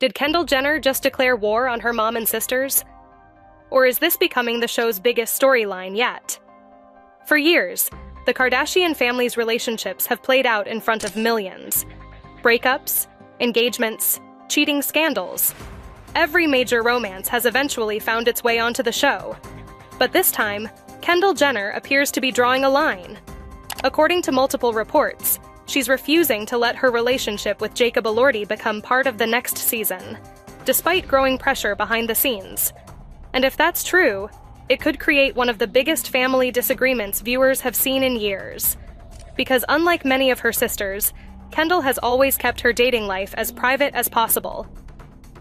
Did Kendall Jenner just declare war on her mom and sisters? Or is this becoming the show's biggest storyline yet? For years, the Kardashian family's relationships have played out in front of millions. Breakups, engagements, cheating scandals. Every major romance has eventually found its way onto the show. But this time, Kendall Jenner appears to be drawing a line. According to multiple reports, she's refusing to let her relationship with Jacob Elordi become part of the next season, despite growing pressure behind the scenes. And if that's true, it could create one of the biggest family disagreements viewers have seen in years. Because unlike many of her sisters, Kendall has always kept her dating life as private as possible.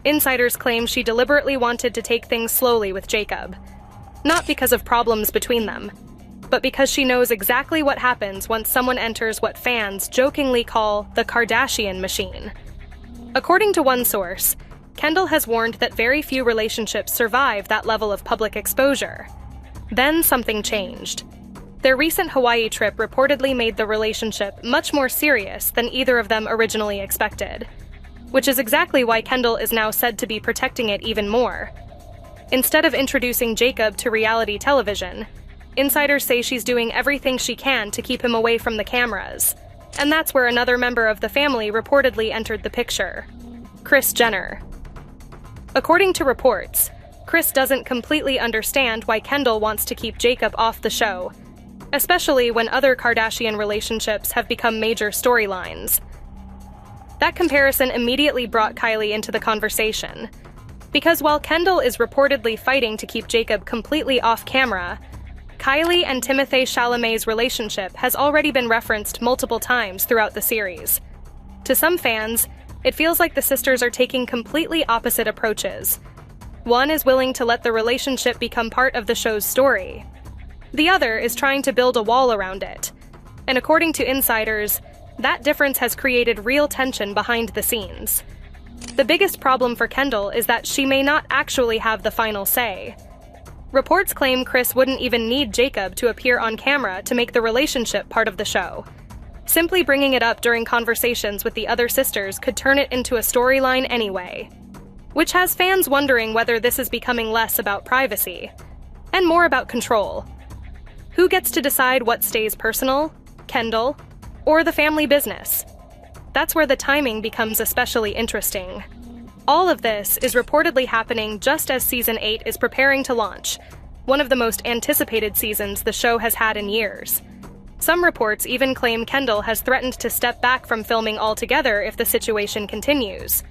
Insiders claim she deliberately wanted to take things slowly with Jacob, not because of problems between them, but because she knows exactly what happens once someone enters what fans jokingly call the Kardashian machine. According to one source, Kendall has warned that very few relationships survive that level of public exposure. Then something changed. Their recent Hawaii trip reportedly made the relationship much more serious than either of them originally expected, which is exactly why Kendall is now said to be protecting it even more. Instead of introducing Jacob to reality television, insiders say she's doing everything she can to keep him away from the cameras. And that's where another member of the family reportedly entered the picture: Kris Jenner. According to reports, Kris doesn't completely understand why Kendall wants to keep Jacob off the show, especially when other Kardashian relationships have become major storylines. That comparison immediately brought Kylie into the conversation, because while Kendall is reportedly fighting to keep Jacob completely off camera, Kylie and Timothée Chalamet's relationship has already been referenced multiple times throughout the series. To some fans, it feels like the sisters are taking completely opposite approaches. One is willing to let the relationship become part of the show's story. The other is trying to build a wall around it. And according to insiders, that difference has created real tension behind the scenes. The biggest problem for Kendall is that she may not actually have the final say. Reports claim Kris wouldn't even need Jacob to appear on camera to make the relationship part of the show. Simply bringing it up during conversations with the other sisters could turn it into a storyline anyway, which has fans wondering whether this is becoming less about privacy and more about control. Who gets to decide what stays personal, Kendall, or the family business? That's where the timing becomes especially interesting. All of this is reportedly happening just as Season 8 is preparing to launch, one of the most anticipated seasons the show has had in years. Some reports even claim Kendall has threatened to step back from filming altogether if the situation continues.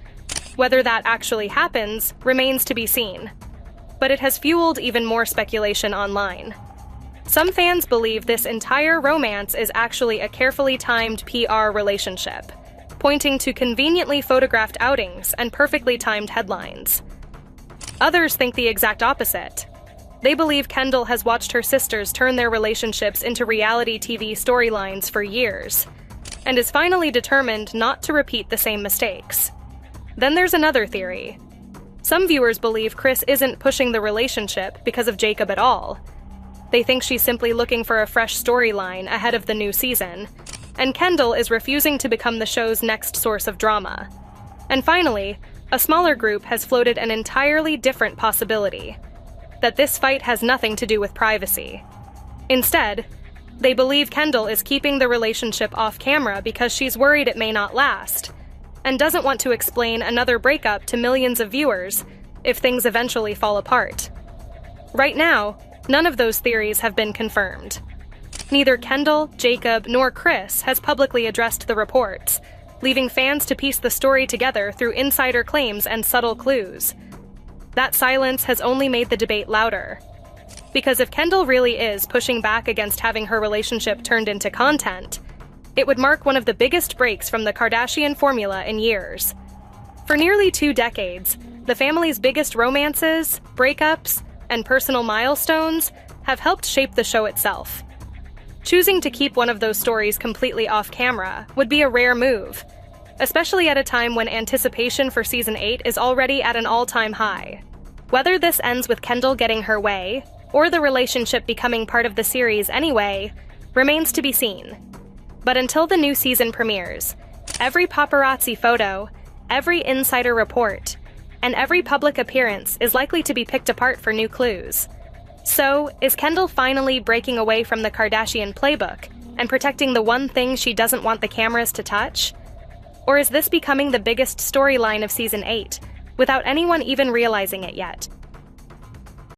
Whether that actually happens remains to be seen, but it has fueled even more speculation online. Some fans believe this entire romance is actually a carefully timed PR relationship, pointing to conveniently photographed outings and perfectly timed headlines. Others think the exact opposite. They believe Kendall has watched her sisters turn their relationships into reality TV storylines for years, and is finally determined not to repeat the same mistakes. Then there's another theory. Some viewers believe Kris isn't pushing the relationship because of Jacob at all. They think she's simply looking for a fresh storyline ahead of the new season, and Kendall is refusing to become the show's next source of drama. And finally, a smaller group has floated an entirely different possibility: that this fight has nothing to do with privacy. Instead, they believe Kendall is keeping the relationship off camera because she's worried it may not last, and doesn't want to explain another breakup to millions of viewers if things eventually fall apart. Right now, none of those theories have been confirmed. Neither Kendall, Jacob, nor Kris has publicly addressed the reports, leaving fans to piece the story together through insider claims and subtle clues. That silence has only made the debate louder. Because if Kendall really is pushing back against having her relationship turned into content, it would mark one of the biggest breaks from the Kardashian formula in years. For nearly 2 decades, the family's biggest romances, breakups, and personal milestones have helped shape the show itself. Choosing to keep one of those stories completely off camera would be a rare move, especially at a time when anticipation for Season 8 is already at an all-time high. Whether this ends with Kendall getting her way, or the relationship becoming part of the series anyway, remains to be seen. But until the new season premieres, every paparazzi photo, every insider report, and every public appearance is likely to be picked apart for new clues. So, is Kendall finally breaking away from the Kardashian playbook and protecting the one thing she doesn't want the cameras to touch? Or is this becoming the biggest storyline of Season 8, without anyone even realizing it yet?